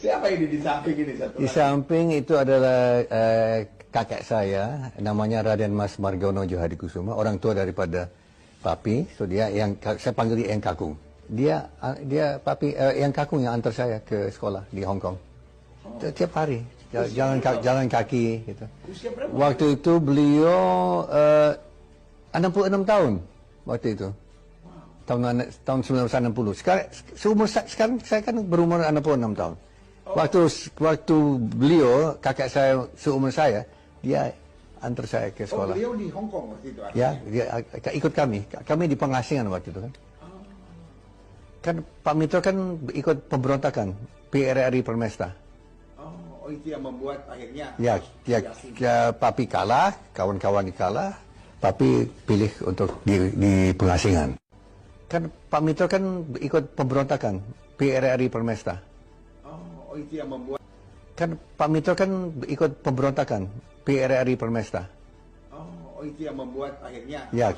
Siapa ini di samping ini satu Di lagi? samping itu adalah kakek saya, namanya Raden Mas Margono Johadikusuma, orang tua daripada Papi. So dia yang saya panggil dia Yang Kakung. Dia Papi Yang Kakung yang antar saya ke sekolah di Hong Kong. Tiap hari jalan kaki gitu. Usia berapa? Waktu itu beliau 66 tahun waktu itu. Tahun 1960. Sekarang saya kan berumur 66 tahun. Waktu beliau, kakak saya seumur saya, dia antar saya ke sekolah. Beliau di Hong Kong waktu itu. Ya, dia ikut kami. Kami di pengasingan waktu itu kan. Kan Pak Mitra kan ikut pemberontakan PRRI Permesta. Oh, itu yang membuat akhirnya. Ya, Papi kalah, kawan-kawan kalah, Papi pilih untuk di pengasingan. Kan Pak Mitra kan ikut pemberontakan PRRI Permesta. Oh, itu yang membuat. Kan Pak Mitra kan ikut pemberontakan PRRI Permesta. Oh, itu yang membuat akhirnya. Ya,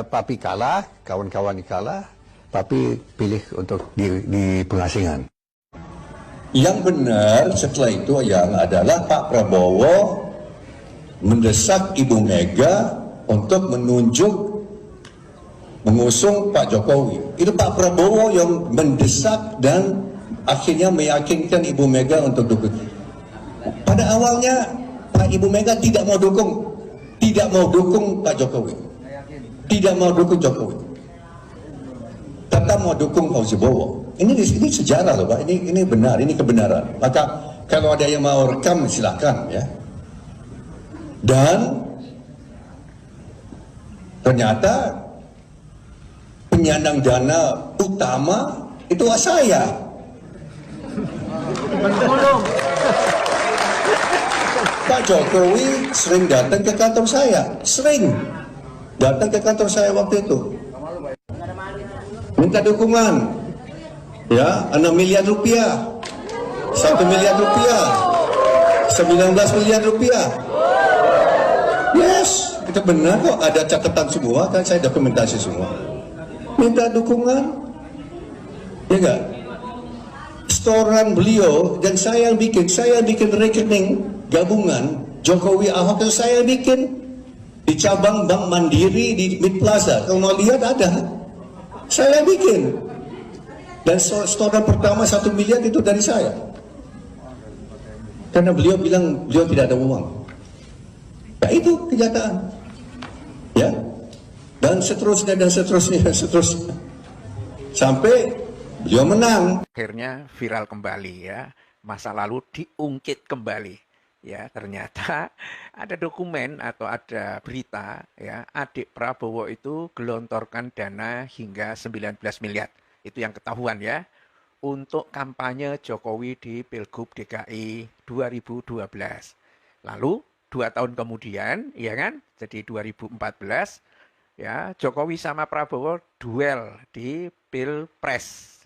Papi kalah, kawan-kawan kalah, Papi pilih untuk di pengasingan. Yang benar setelah itu yang adalah Pak Prabowo mendesak Ibu Mega untuk mengusung Pak Jokowi. Itu Pak Prabowo yang mendesak dan akhirnya meyakinkan Ibu Mega untuk dukung. Pada awalnya Pak Ibu Mega tidak mau dukung Pak Jokowi, tidak mau dukung Jokowi, tetap mau dukung Fauzi Bowo. Ini sejarah loh Pak, ini benar, ini kebenaran. Maka kalau ada yang mau rekam silakan ya. Dan ternyata penyandang dana utama itu saya. Pak Jokowi sering datang ke kantor saya, waktu itu, minta dukungan, ya 6 miliar rupiah, 1 miliar rupiah, 19 miliar rupiah. Yes, itu benar kok, ada catatan semua, kan saya dokumentasi semua. Minta dukungan, ya enggak? Setoran beliau dan saya bikin rekening gabungan Jokowi Ahok itu saya bikin di cabang Bank Mandiri di Mid Plaza. Kalau mau lihat ada, saya bikin. Dan setoran pertama 1 miliar itu dari saya. Karena beliau bilang beliau tidak ada uang. Ya itu kenyataan. Ya. Dan seterusnya. Sampai beliau menang. Akhirnya viral kembali ya, masa lalu diungkit kembali. Ya, ternyata ada dokumen atau ada berita ya, adik Prabowo itu gelontorkan dana hingga 19 miliar. Itu yang ketahuan ya, untuk kampanye Jokowi di Pilgub DKI 2012. Lalu 2 tahun kemudian, ya kan, jadi 2014, ya Jokowi sama Prabowo duel di Pilpres.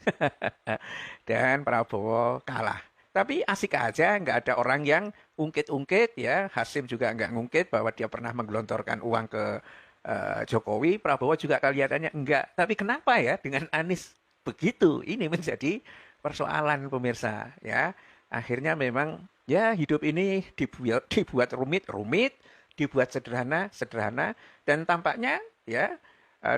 Dan Prabowo kalah. Tapi asik aja, nggak ada orang yang ungkit-ungkit ya. Hasim juga nggak ngungkit bahwa dia pernah menggelontorkan uang ke Jokowi. Prabowo juga kelihatannya enggak. Tapi kenapa ya dengan Anies begitu? Ini menjadi persoalan pemirsa ya. Akhirnya memang ya hidup ini dibuat rumit, dibuat sederhana, dan tampaknya ya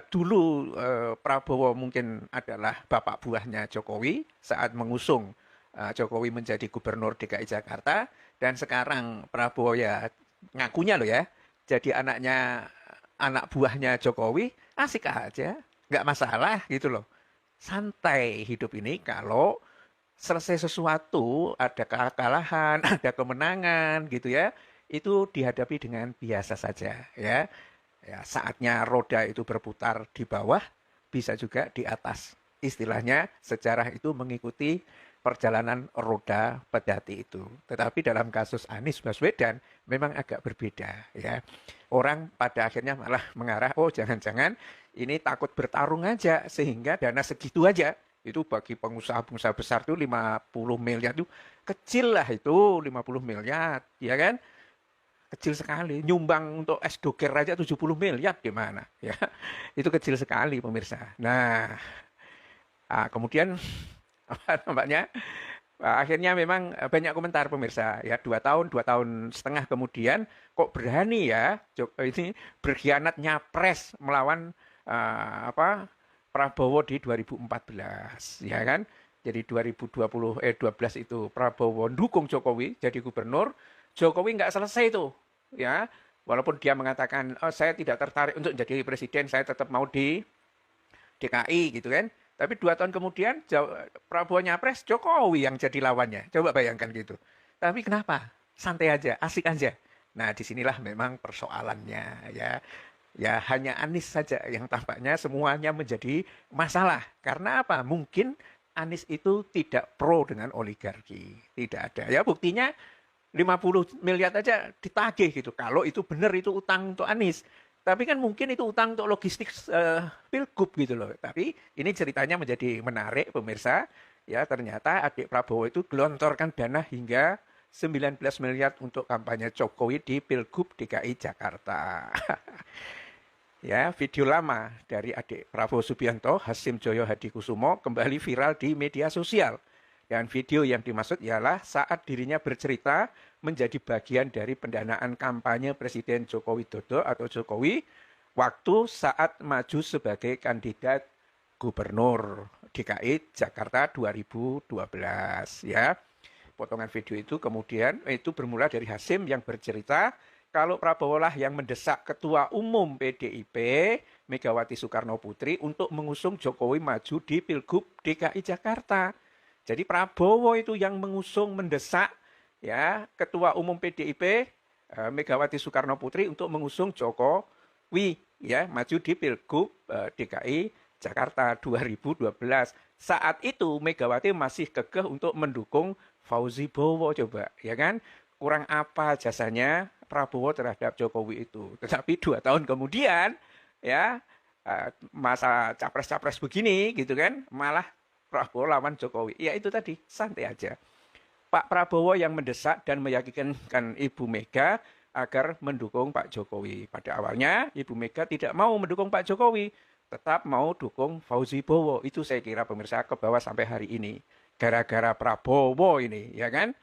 dulu Prabowo mungkin adalah bapak buahnya Jokowi saat mengusung Jokowi menjadi gubernur DKI Jakarta, dan sekarang Prabowo ya ngakunya loh ya jadi anak buahnya Jokowi. Asik aja, nggak masalah gitu loh, santai hidup ini. Kalau selesai sesuatu, ada kekalahan, ada kemenangan gitu ya, itu dihadapi dengan biasa saja ya. Ya, saatnya roda itu berputar di bawah, bisa juga di atas. Istilahnya sejarah itu mengikuti perjalanan roda pedati itu. Tetapi dalam kasus Anies Baswedan memang agak berbeda ya. Orang pada akhirnya malah mengarah, oh jangan-jangan ini takut bertarung aja sehingga dana segitu aja. Itu bagi pengusaha-pengusaha besar itu 50 miliar itu kecil lah, itu 50 miliar ya kan. Kecil sekali, nyumbang untuk es doger aja 70 miliar gimana ya. Itu kecil sekali pemirsa. Nah, kemudian apa namanya? Akhirnya memang banyak komentar pemirsa ya, 2 tahun 2 tahun setengah kemudian kok berani ya ini berkhianat nyapres melawan apa Prabowo di 2014 ya kan. Jadi 12 itu Prabowo dukung Jokowi jadi gubernur, Jokowi nggak selesai itu ya. Walaupun dia mengatakan oh, saya tidak tertarik untuk jadi presiden, saya tetap mau di DKI gitu kan. Tapi 2 tahun kemudian Prabowo nyapres, Jokowi yang jadi lawannya. Coba bayangkan gitu. Tapi kenapa? Santai aja, asik aja. Nah, disinilah memang persoalannya ya. Ya hanya Anies saja yang tampaknya semuanya menjadi masalah. Karena apa? Mungkin Anies itu tidak pro dengan oligarki. Tidak ada. Ya buktinya 50 miliar aja ditagih gitu. Kalau itu benar itu utang untuk Anies. Tapi kan mungkin itu utang untuk logistik pilgub gitu loh. Tapi ini ceritanya menjadi menarik pemirsa. Ya ternyata adik Prabowo itu gelontorkan dana hingga 19 miliar untuk kampanye Jokowi di pilgub DKI Jakarta. Ya, video lama dari adik Prabowo Subianto, Hasim Joyo Hadikusumo kembali viral di media sosial. Dan video yang dimaksud ialah saat dirinya bercerita menjadi bagian dari pendanaan kampanye Presiden Joko Widodo atau Jokowi waktu saat maju sebagai kandidat gubernur DKI Jakarta 2012 ya. Potongan video itu kemudian itu bermula dari Hasim yang bercerita kalau Prabowo lah yang mendesak Ketua Umum PDIP Megawati Soekarno Putri untuk mengusung Jokowi maju di Pilgub DKI Jakarta. Jadi Prabowo itu yang mengusung mendesak ya Ketua Umum PDIP Megawati Soekarno Putri untuk mengusung Jokowi ya maju di Pilgub DKI Jakarta 2012. Saat itu Megawati masih kekeh untuk mendukung Fauzi Bowo coba ya kan. Kurang apa jasanya Prabowo terhadap Jokowi itu. Tetapi 2 tahun kemudian ya masa capres-capres begini gitu kan malah Prabowo lawan Jokowi. Ya itu tadi, santai aja. Pak Prabowo yang mendesak dan meyakinkan Ibu Mega agar mendukung Pak Jokowi. Pada awalnya Ibu Mega tidak mau mendukung Pak Jokowi, tetap mau dukung Fauzi Bowo. Itu saya kira pemirsa ke bawah sampai hari ini. Gara-gara Prabowo ini, ya kan?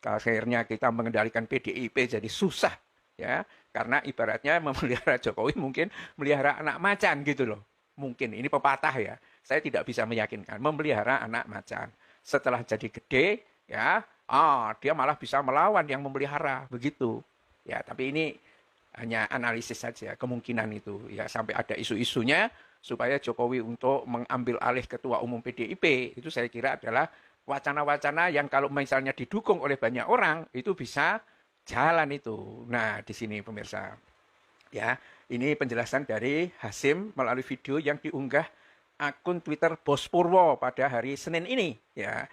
Akhirnya kita mengendalikan PDIP jadi susah, ya. Karena ibaratnya memelihara Jokowi mungkin melihara anak macan gitu loh. Mungkin ini pepatah ya. Saya tidak bisa meyakinkan memelihara anak macan. Setelah jadi gede, ya, dia malah bisa melawan yang memelihara begitu. Ya, tapi ini hanya analisis saja kemungkinan itu. Ya, sampai ada isu-isunya supaya Jokowi untuk mengambil alih Ketua Umum PDIP itu saya kira adalah wacana-wacana yang kalau misalnya didukung oleh banyak orang itu bisa jalan itu. Nah, di sini pemirsa. Ya, ini penjelasan dari Hasim melalui video yang diunggah akun Twitter Bos Purwo pada hari Senin ini ya.